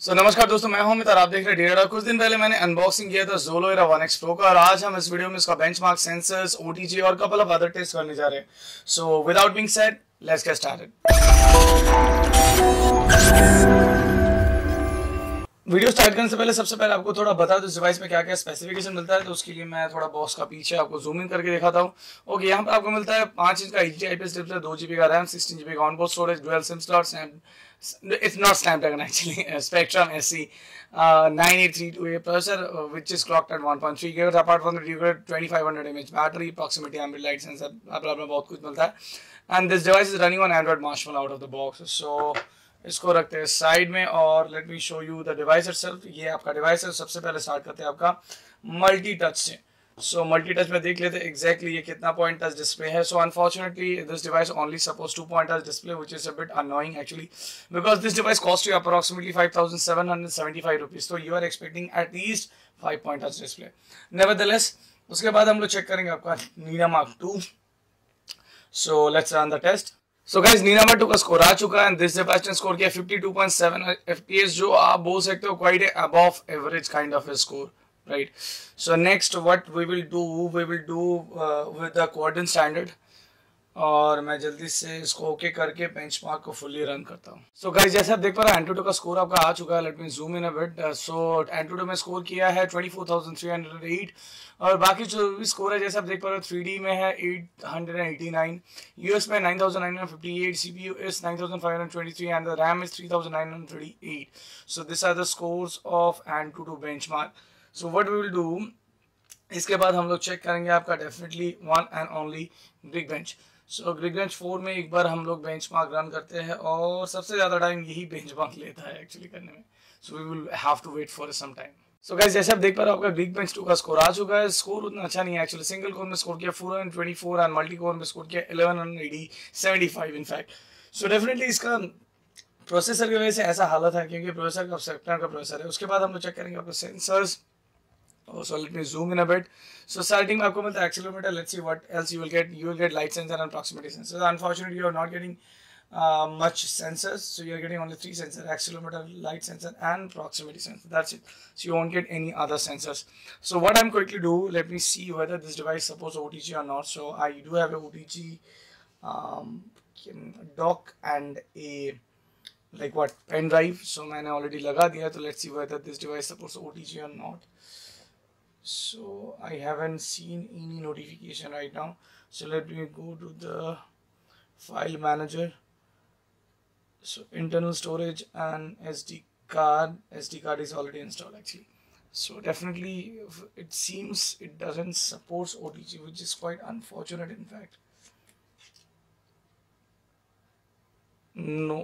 नमस्कार दोस्तों, मैं हूं अमित और आप देख रहे हैं डेटा। कुछ दिन पहले मैंने अनबॉक्सिंग किया था Zolo Era 1X Pro का और आज हम इस वीडियो में इसका बेंचमार्क, सेंसर्स, OTG और कपल ऑफ अदर टेस्ट करने जा रहे हैं। So without being said, let's get started. Video start करने से पहले सबसे पहले आपको थोड़ा बता दूं इस डिवाइस में क्या क्या स्पेसिफिकेशन मिलता है, तो उसके लिए मैं थोड़ा बॉक्स का पीछे आपको जूम इन करके दिखाता हूँ। ओके, यहाँ पर आपको मिलता है 5 इंच का HD IPS डिस्प्ले, 2 GB का रैम, 16 GB का onboard storage, dual SIM slot, it's not Snapdragon actually, Spectrum SC 9832A processor, which is clocked at 1.3 GHz. Apart from that, you get 2500 mAh battery, proximity ambient light sensor, blah blah बहुत कुछ मिलता है. And this device is running on Android Marshmallow out of the box. So इसको रखते हैं side में और let me show you the device itself. ये आपका डिवाइस है। सबसे पहले स्टार्ट करते हैं आपका मल्टी टच से। सो मल्टी टच में देख लेते हैं एग्जैक्टली ये कितना पॉइंट टच डिस्प्ले है। So unfortunately this device only supports 2 point touch display, which is a bit annoying actually, because this device cost you approximately 5775 rupees. तो you are expecting at least 5 point touch display. Nevertheless उसके बाद हम लोग check करेंगे आपका Nina Mark 2। So let's run the test. So guys, Nina Mark 2 का score आ चुका है एंड दिस डिवाइस ने स्कोर किया 52.7 FPS, जो आप बोल सकते हो quite above average kind of a score, right? So next what we will do with the quadrant standard, और मैं जल्दी से इसको ओके करके बेंचमार्क को फुल्ली रन करता हूँ। सो गाइस, जैसे आप देख पा रहे हैं Antutu का स्कोर आपका आ चुका है। Let me zoom in a bit. So Antutu में स्कोर किया है 24,308 और बाकी जो भी स्कोर है जैसे आप देख पा रहे हो 3D में है 889, US में 9,958, CPU is 9,523 and the RAM is 3,938. So these are the scores of Antutu benchmark. So what we will do, इसके बाद हम लोग चेक करेंगे आपका definitely one and only Geekbench। So Geekbench 4 में एक बार हम लोग बेंचमार्क रन करते हैं और सबसे ज़्यादा टाइम यही बेंचमार्क लेता है एक्चुअली करने में। So we will have to wait for some time. So guys, जैसे आप देख पा रहे हो आपका Geekbench 2 का स्कोर आ चुका है। स्कोर उतना अच्छा नहीं है एक्चुअली। सिंगल कोर में स्कोर किया 424 एंड मल्टी कोर में स्कोर किया 1175 इनफैक्ट। सो डेफिनेटली इसका प्रोसेसर की वजह से ऐसा हालत है क्योंकि प्रोसेसर का Spectrum का प्रोसेसर है। उसके बाद हम लोग चेक करेंगे आपका sensors. So let me zoom in a bit. So starting में आपको मिलता है accelerometer. Let's see what else you will get. You will get light sensor and proximity sensor. Unfortunately, you are not getting much sensors. So you are getting only 3 sensors: accelerometer, light sensor, and proximity sensor. That's it. So you won't get any other sensors. So what I'm quickly do, let me see whether this device supports OTG or not. So I do have a OTG dock and a pen drive. So मैंने already लगा दिया. So let's see whether this device supports OTG or not. So I haven't seen any notification right now. So let me go to the file manager. So internal storage and SD card. SD card is already installed actually. So definitely it seems it doesn't support OTG, which is quite unfortunate in fact. No,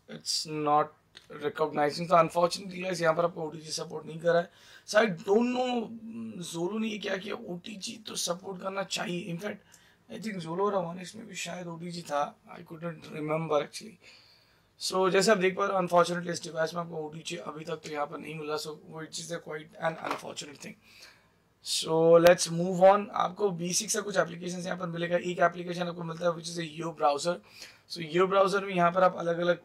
it's not recognizing. तो unfortunately guys यहाँ पर आपको OTG support नहीं कर रहा है। सो I don't know Zolo ने ये क्या किया। OTG तो सपोर्ट करना चाहिए। In fact I think Zolo Era 1X में भी शायद OTG था। I couldn't remember actually. So जैसे आप देख पा रहे हो अनफॉर्चुनेटली इस डिवाइस में आपको OTG अभी तक तो यहाँ पर नहीं मिला। So which is quite an unfortunate thing. So let's move on. आपको बेसिक से कुछ एप्लीकेशन यहाँ पर मिलेगा। एक एप्लीकेशन आपको मिलता है which is yo browser. So yo browser में यहाँ पर आप अलग अलग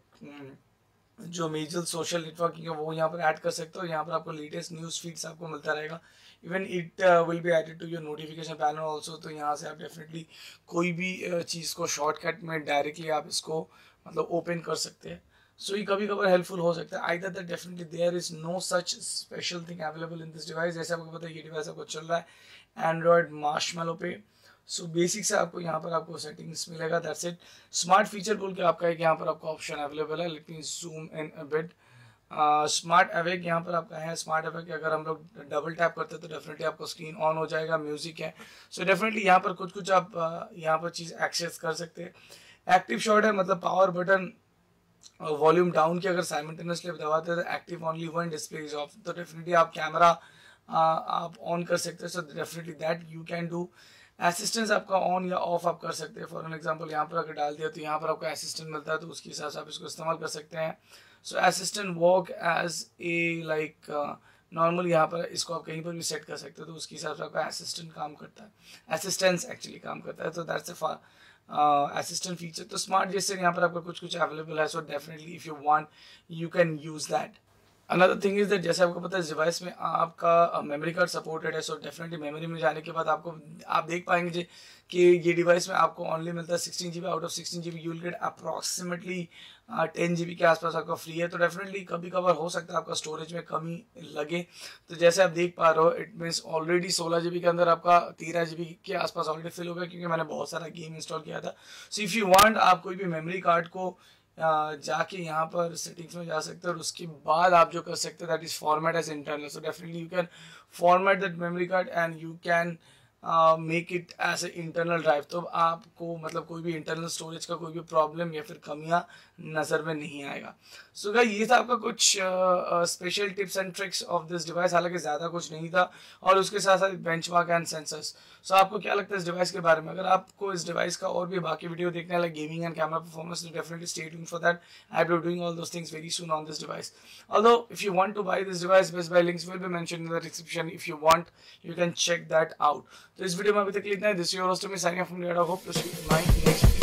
जो मेजर सोशल नेटवर्किंग है वो यहाँ पर ऐड कर सकते हो। यहाँ पर आपको लेटेस्ट न्यूज़ फीड्स आपको मिलता रहेगा। Even it will be added to your notification panel also. तो यहाँ से आप डेफिनेटली कोई भी चीज़ को शॉर्टकट में डायरेक्टली आप इसको मतलब ओपन कर सकते हैं। सो ये कभी कभार हेल्पफुल हो सकता है। Either that definitely there is no such special thing available in this device. जैसे आपको पता है ये डिवाइस आपको चल रहा है एंड्रॉयड मार्शमैलो पे। सो बेसिक से आपको यहाँ पर आपको सेटिंग्स मिलेगा। That's it. स्मार्ट फीचर बोल के आपका एक यहाँ पर आपको ऑप्शन अवेलेबल है। Let me zoom in a bit. Smart awake यहाँ पर आपका है। स्मार्ट अवेक अगर हम लोग डबल टैप करते हैं तो डेफिनेटली आपको स्क्रीन ऑन हो जाएगा। म्यूजिक है। सो डेफिनेटली यहाँ पर कुछ आप यहाँ पर चीज़ एक्सेस कर सकते हैं। एक्टिव शॉट है, मतलब पावर बटन वॉल्यूम डाउन की अगर साइमल्टेनियसली दबाते हैं तो active only one display is of. तो डेफिनेटली आप कैमरा आप ऑन कर सकते हैं। So definitely that you can do. Assistance आपका ऑन या ऑफ आप कर सकते हैं। फॉर एन एग्जांपल यहाँ पर अगर डाल दिया तो यहाँ पर आपको असिस्टेंट मिलता है तो उसके हिसाब से आप इसको इस्तेमाल कर सकते हैं। So assistant work as a like normal, यहाँ पर इसको आप कहीं पर भी सेट कर सकते हो तो उसके हिसाब से आपका असिस्टेंट काम करता है। असिस्टेंस एक्चुअली काम करता है। तो दैट्स ए assistant feature. तो स्मार्ट जेस्चर यहाँ पर आपका कुछ अवेलेबल है. So definitely if you want you can use that. Another thing is that जैसे आपको पता है इस डिवाइस में आपका मेमोरी कार्ड सपोर्टेड है, सो डेफिनेटली मेमोरी में जाने के बाद आपको आप देख पाएंगे जी कि ये डिवाइस में आपको ओनली मिलता है 16 GB। Out of 16 GB you will get approximately 10 GB के आसपास आपका फ्री है। तो डेफिनेटली कभी कभार हो सकता है आपका स्टोरेज में कमी लगे। तो जैसे आप देख पा रहे हो इट मीन्स ऑलरेडी 16 GB के अंदर आपका 13 GB के आसपास ऑलरेडी फिल हो गया, क्योंकि मैंने बहुत सारा गेम इंस्टॉल किया था। सो इफ़ यू वांट आप कोई भी मेमोरी कार्ड को जाके यहाँ पर सेटिंग्स में जा सकते हैं और उसके बाद आप जो कर सकते हैं that is format as internal. So definitely you can format that memory card and you can make it as a internal drive. तो आपको मतलब कोई भी इंटरनल स्टोरेज का कोई भी प्रॉब्लम या फिर कमियां नज़र में नहीं आएगा। सो गाइस ये था आपका कुछ special tips and tricks of this device, हालांकि ज़्यादा कुछ नहीं था, और उसके साथ साथ बेंचमार्क एंड सेंसर्स। सो आपको क्या लगता है इस डिवाइस के बारे में? अगर आपको इस डिवाइस का और भी बाकी वीडियो देखने like gaming and camera performance, तो definitely stay tuned for that. I will be doing all those things very soon on this device. Although if you want to buy this device, best buy links will be mentioned in the description. If you want, you can check that out. तो इस video में अभी तक इतना ही। This is your host me signing off from hope to see you in my next video.